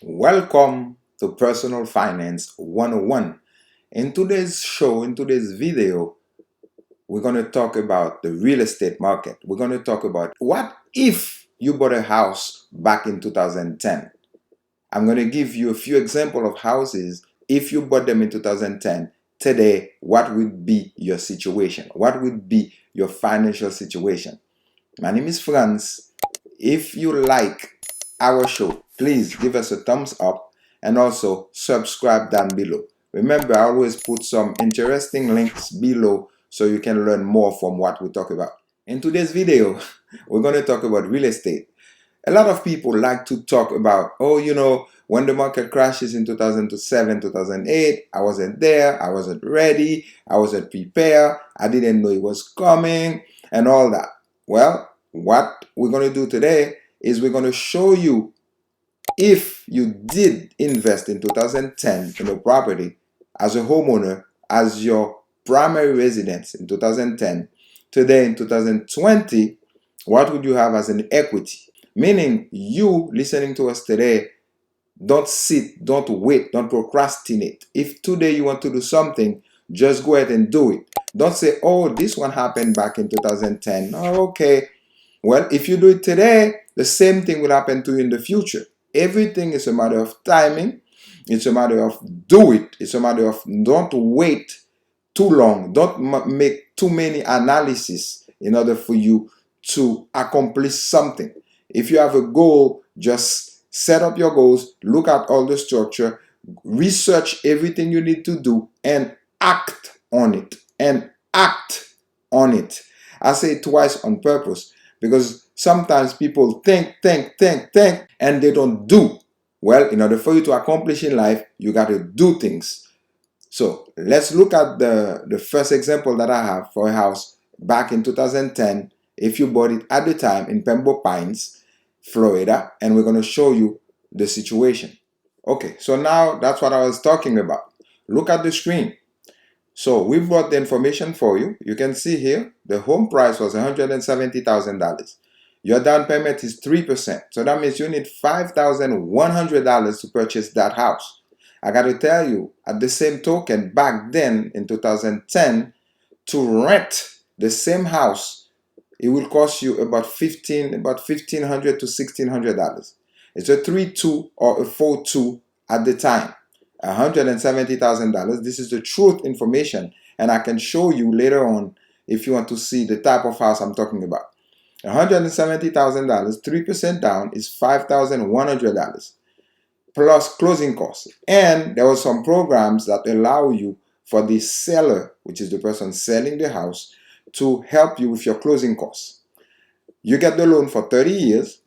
Welcome to Personal Finance 101. In today's show, in today's video, we're going to talk about the real estate market. We're going to talk about what if you bought a house back in 2010. I'm going to give you a few examples of houses. If you bought them in 2010, today, what would be your situation? What would be your financial situation? My name is Frantz. If you like our show, please give us a thumbs up and also subscribe down below. Remember, I always put some interesting links below so you can learn more from what we talk about. In today's video, we're going to talk about real estate. A lot of people like to talk about, when the market crashes in 2007, 2008, I wasn't there, I wasn't ready, I wasn't prepared, I didn't know it was coming, and all that. Well, what we're going to do today is we're going to show you if you did invest in 2010 in a property as a homeowner, as your primary residence in 2010, today in 2020, what would you have as an equity? Meaning you listening to us today, don't sit, don't wait, don't procrastinate. If today you want to do something, just go ahead and do it. Don't say, oh, this one happened back in 2010. Oh, okay. Well, if you do it today, the same thing will happen to you in the future. Everything is a matter of timing. It's a matter of do it. It's a matter of don't wait too long. Don't make too many analysis in order for you to accomplish something. If you have a goal, just set up your goals, look at all the structure, research everything you need to do, and act on it. And act on it. I say it twice on purpose because sometimes people think, and they don't do. Well, in order for you to accomplish in life, you got to do things. So let's look at the first example that I have for a house back in 2010. If you bought it at the time in Pembroke Pines, Florida, and we're going to show you the situation. Okay, so now that's what I was talking about. Look at the screen. So we brought the information for you. You can see here the home price was $170,000. Your down payment is 3%. So that means you need $5,100 to purchase that house. I got to tell you, at the same token, back then in 2010, to rent the same house, it will cost you about $1,500 to $1,600. It's a 3-2 or a 4-2 at the time. $170,000. This is the truth information, and I can show you later on if you want to see the type of house I'm talking about. $170,000, 3% down is $5,100 plus closing costs. And there were some programs that allow you for the seller, which is the person selling the house, to help you with your closing costs. You get the loan for 30 years.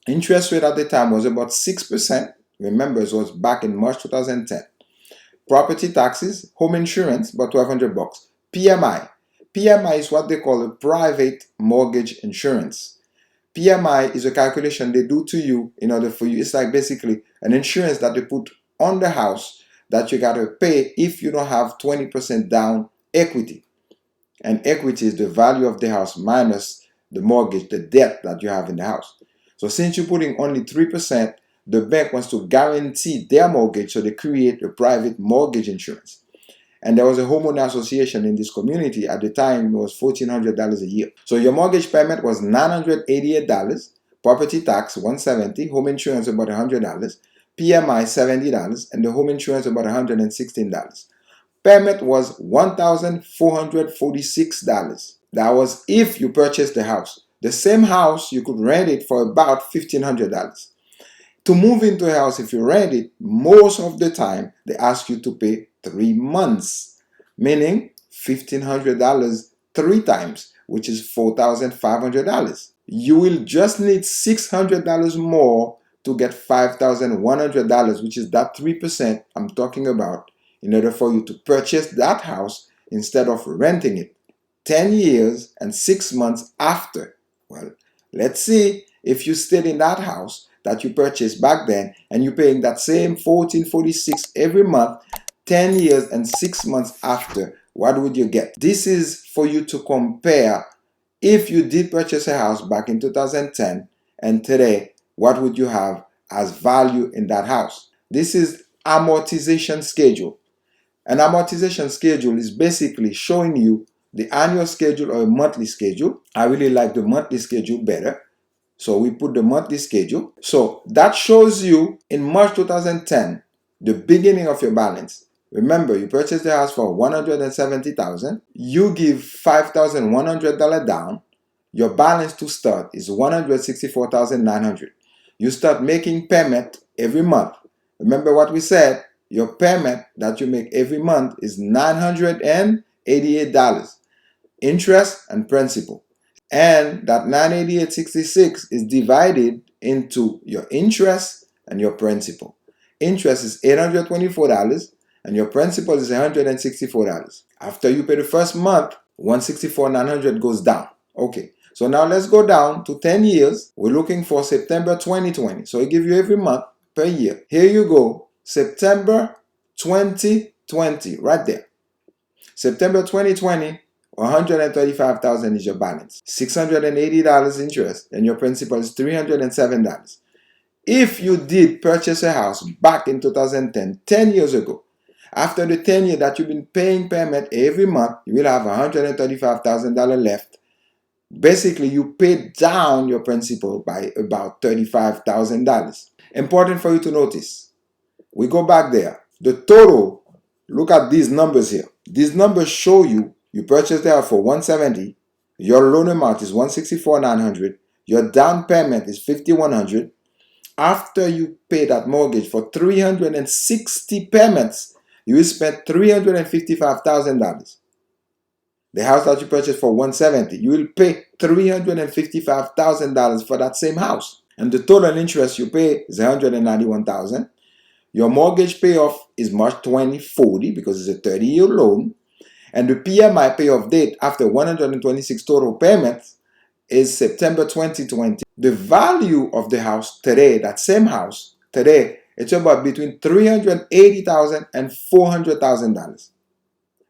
Interest rate at the time was about 6%. Remember, it was back in March 2010. Property taxes, home insurance, about $1,200. PMI. PMI is what they call a private mortgage insurance. PMI is a calculation they do to you in order for you. It's like basically an insurance that they put on the house that you got to pay if you don't have 20% down equity. And equity is the value of the house minus the mortgage, the debt that you have in the house. So since you're putting only 3%, the bank wants to guarantee their mortgage, so they create a private mortgage insurance. And there was a homeowner association in this community. At the time, it was $1,400 a year. So your mortgage payment was $988, property tax $170, home insurance about $100, PMI $70, and the home insurance about $116. Payment was $1,446. That was if you purchased the house. The same house, you could rent it for about $1,500. To move into a house, if you rent it, most of the time, they ask you to pay 3 months, meaning $1,500 3 times, which is $4,500. You will just need $600 more to get $5,100, which is that 3% I'm talking about, in order for you to purchase that house instead of renting it 10 years and 6 months after. Well, let's see if you stayed in that house that you purchased back then and you're paying that same $1,446 every month 10 years and 6 months after, what would you get? This is for you to compare. If you did purchase a house back in 2010 and today, what would you have as value in that house. This is amortization schedule. An amortization schedule is basically showing you the annual schedule or a monthly schedule. I really like the monthly schedule better. So we put the monthly schedule. So that shows you in March 2010, the beginning of your balance. Remember, you purchased the house for $170,000. You give $5,100 down. Your balance to start is $164,900. You start making payment every month. Remember what we said? Your payment that you make every month is $988, interest and principal. And that $988.66 is divided into your interest and your principal. Interest is $824 and your principal is $164. After you pay the first month, $164,900 goes down. Okay, so now let's go down to 10 years. We're looking for September 2020. So I give you every month per year. Here you go, September 2020, right there. September 2020, $135,000 is your balance. $680 interest, and your principal is $307. If you did purchase a house back in 2010, 10 years ago, after the 10 years that you've been paying payment every month, you will have $135,000 left. Basically, you paid down your principal by about $35,000. Important for you to notice. We go back there. The total, look at these numbers here. These numbers show you purchased the house for $170,000, your loan amount is $164,900, your down payment is $5,100. After you pay that mortgage for 360 payments, you will spend $355,000. The house that you purchased for $170,000, you will pay $355,000 for that same house. And the total interest you pay is $191,000. Your mortgage payoff is March 2040 because it's a 30-year loan. And the PMI payoff date after 126 total payments is September 2020. The value of the house today, that same house today, it's about between $380,000 and $400,000.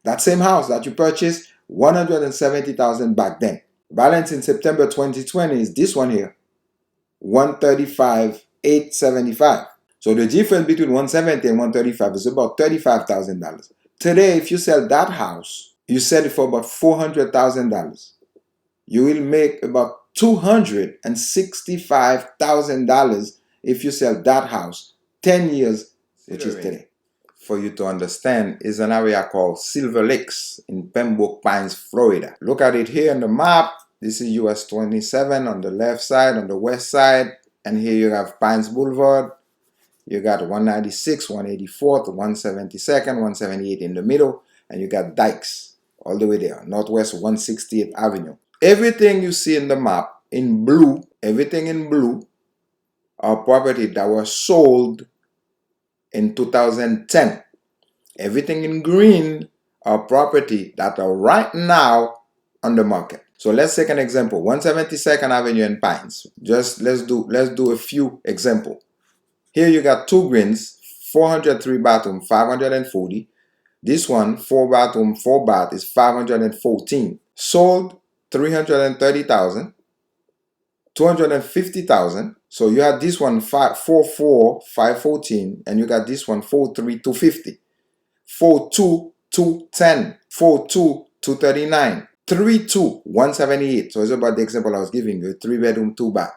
That same house that you purchased $170,000 back then. Balance in September 2020 is this one here, $135,875. So the difference between $170,000 and $135,000 is about $35,000. Today, if you sell that house, you sell it for about $400,000. You will make about $265,000 if you sell that house 10 years, which is today. For you to understand, is an area called Silver Lakes in Pembroke Pines, Florida. Look at it here on the map. This is US 27 on the left side, on the west side. And here you have Pines Boulevard. You got 196, 184th, 172nd, 178 in the middle. And you got Dykes all the way there, Northwest 168th Avenue. Everything you see in the map in blue, everything in blue are property that were sold in 2010. Everything in green are property that are right now on the market. So let's take an example. 172nd Avenue in Pines. Just let's do a few examples. Here you got two greens, 403 bathroom, 540. This one, 4 bathroom, 4 bath is 514. Sold 330,000, 250,000. So you had this one 444, 514, and you got this one 43, 250, 42, 210, 42, 239, 32, 178. So it's about the example I was giving you, 3 bedroom, 2 bath.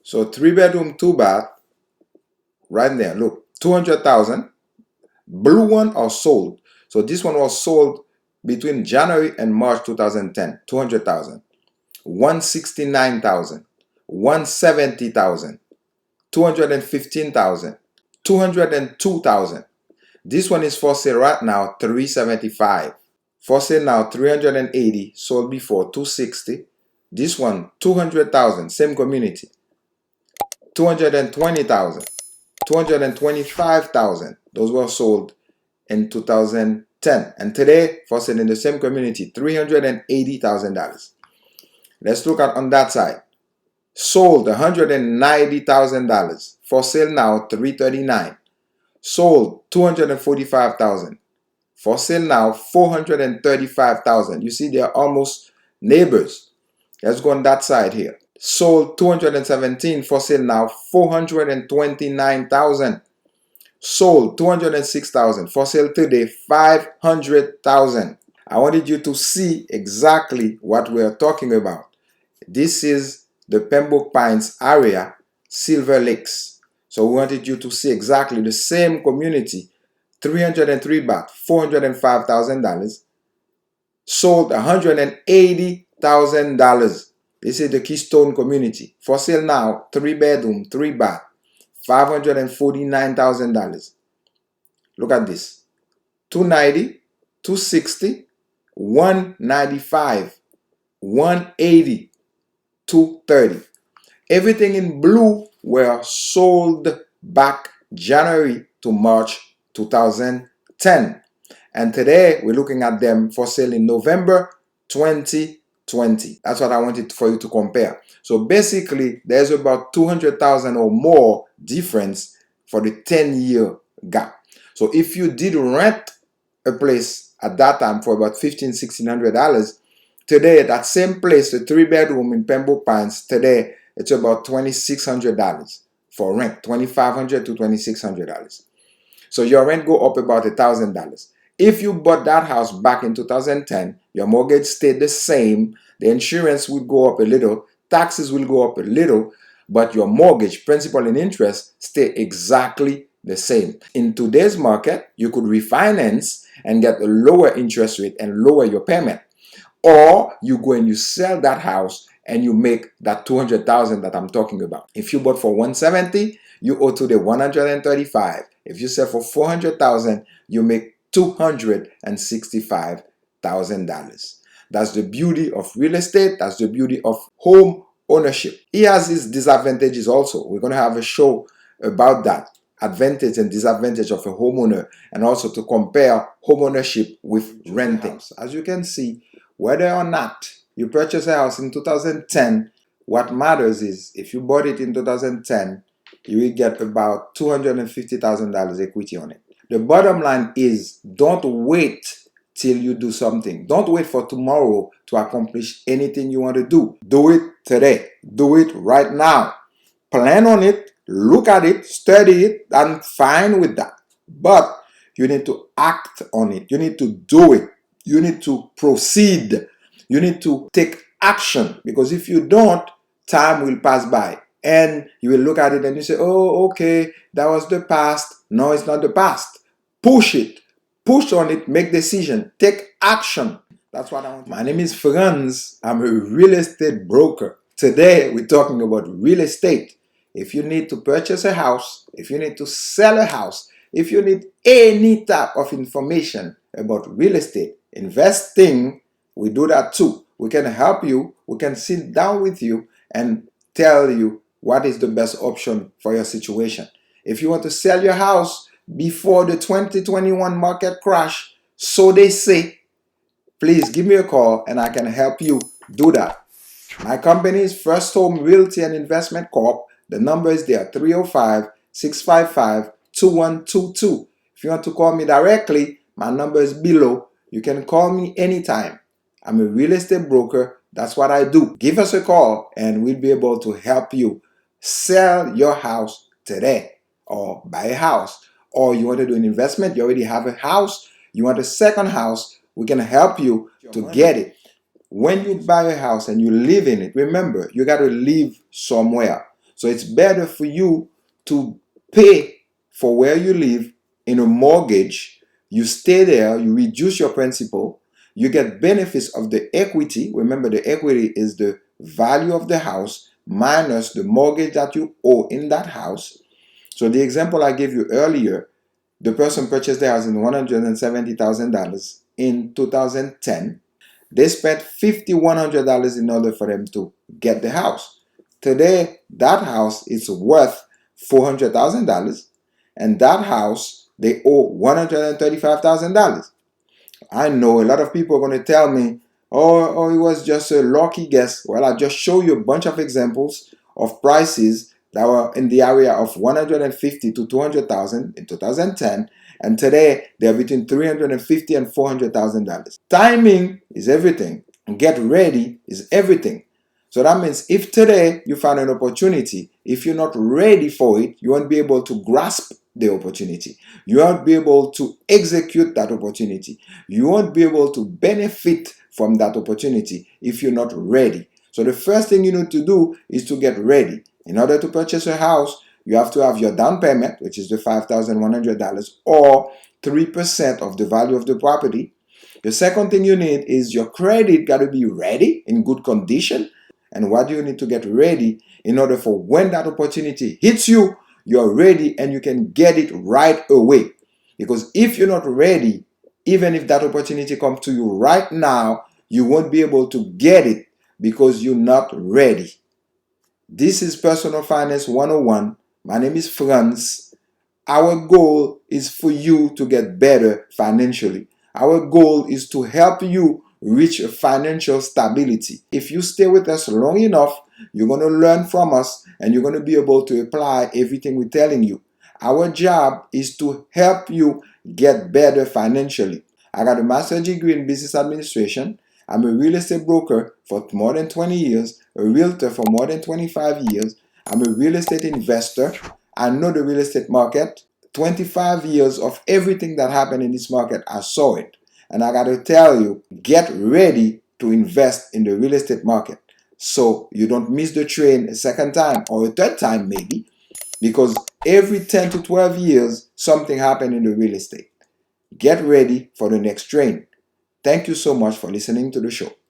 So 3 bedroom, 2 bath, right there, look, 200,000. Blue one are sold. So this one was sold between January and March 2010, 200,000, 169,000, 170,000, 215,000, 202,000. This one is for sale right now, 375. For sale now, 380. Sold before, 260. This one, 200,000, same community. 220,000, 225,000. Those were sold in 2010. And today, for sale in the same community, $380,000. Let's look at on that side. Sold $190,000. For sale now, $339,000. Sold $245,000. For sale now, $435,000. You see, they're almost neighbors. Let's go on that side here. Sold 217, for sale now 429,000. Sold 206,000, for sale today 500,000. I wanted you to see exactly what we are talking about. This is the Pembroke Pines area, Silver Lakes. So we wanted you to see exactly the same community, 303 baht, $405,000, sold $180,000. This is the Keystone community. For sale now, 3-bedroom, 3 bath, $549,000. Look at this. 290, 260, 195, 180, 230. Everything in blue were sold back January to March 2010. And today we're looking at them for sale in November 2020. That's what I wanted for you to compare. So basically, there's about 200,000 or more difference for the 10-year gap. So if you did rent a place at that time for about $1,500-$1,600, today that same place, the 3-bedroom in Pembroke Pines, today it's about $2,600 for rent, $2,500 to $2,600. So your rent go up about $1,000. If you bought that house back in 2010, your mortgage stayed the same, the insurance would go up a little, taxes will go up a little, but your mortgage, principal and interest, stay exactly the same. In today's market, you could refinance and get a lower interest rate and lower your payment. Or you go and you sell that house and you make that 200,000 that I'm talking about. If you bought for 170, you owe to the 135. If you sell for 400,000, you make $265,000. That's the beauty of real estate. That's the beauty of home ownership. It has its disadvantages also. We're going to have a show about that. Advantage and disadvantage of a homeowner, and also to compare homeownership with renting. As you can see, whether or not you purchase a house in 2010, what matters is if you bought it in 2010, you will get about $250,000 equity on it. The bottom line is, don't wait till you do something. Don't wait for tomorrow to accomplish anything you want to do. Do it today. Do it right now. Plan on it, look at it, study it, and fine with that. But you need to act on it. You need to do it. You need to proceed. You need to take action, because if you don't, time will pass by and you will look at it and you say, oh, okay, that was the past. No, it's not the past. Push it. Push on it. Make decision. Take action. That's what I want. My name is Frantz. I'm a real estate broker. Today, we're talking about real estate. If you need to purchase a house, if you need to sell a house, if you need any type of information about real estate, investing, we do that too. We can help you. We can sit down with you and tell you what is the best option for your situation. If you want to sell your house before the 2021 market crash, so they say, please give me a call and I can help you do that. My company is First Home Realty and Investment Corp. The number is there, 305-655-2122. If you want to call me directly, my number is below. You can call me anytime. I'm a real estate broker. That's what I do. Give us a call and we'll be able to help you sell your house today, or buy a house. Or you want to do an investment, you already have a house, you want a second house, we can help you to get it. When you buy a house and you live in it, remember, you got to live somewhere. So it's better for you to pay for where you live in a mortgage. You stay there, you reduce your principal, you get benefits of the equity. Remember, the equity is the value of the house minus the mortgage that you owe in that house. So the example I gave you earlier, the person purchased the house in $170,000 in 2010. They spent $5,100 in order for them to get the house. Today, that house is worth $400,000, and that house, they owe $135,000. I know a lot of people are going to tell me, oh, it was just a lucky guess. Well, I just show you a bunch of examples of prices that were in the area of 150 to 200,000 in 2010, and today they're between 350 and $400,000. Timing is everything. Get ready is everything. So that means if today you find an opportunity, if you're not ready for it, you won't be able to grasp the opportunity. You won't be able to execute that opportunity. You won't be able to benefit from that opportunity if you're not ready. So the first thing you need to do is to get ready. In order to purchase a house, you have to have your down payment, which is the $5,100 or 3% of the value of the property. The second thing you need is your credit got to be ready, in good condition. And what do you need to get ready in order for when that opportunity hits you, you're ready and you can get it right away. Because if you're not ready, even if that opportunity comes to you right now, you won't be able to get it because you're not ready. This is Personal Finance 101. My name is Frantz. Our goal is for you to get better financially. Our goal is to help you reach financial stability. If you stay with us long enough, you're going to learn from us and you're going to be able to apply everything we're telling you. Our job is to help you get better financially. I got a master's degree in business administration. I'm a real estate broker for more than 20 years, a realtor for more than 25 years. I'm a real estate investor. I know the real estate market. 25 years of everything that happened in this market, I saw it. And I got to tell you, get ready to invest in the real estate market so you don't miss the train a second time or a third time maybe, because every 10 to 12 years, something happened in the real estate. Get ready for the next train. Thank you so much for listening to the show.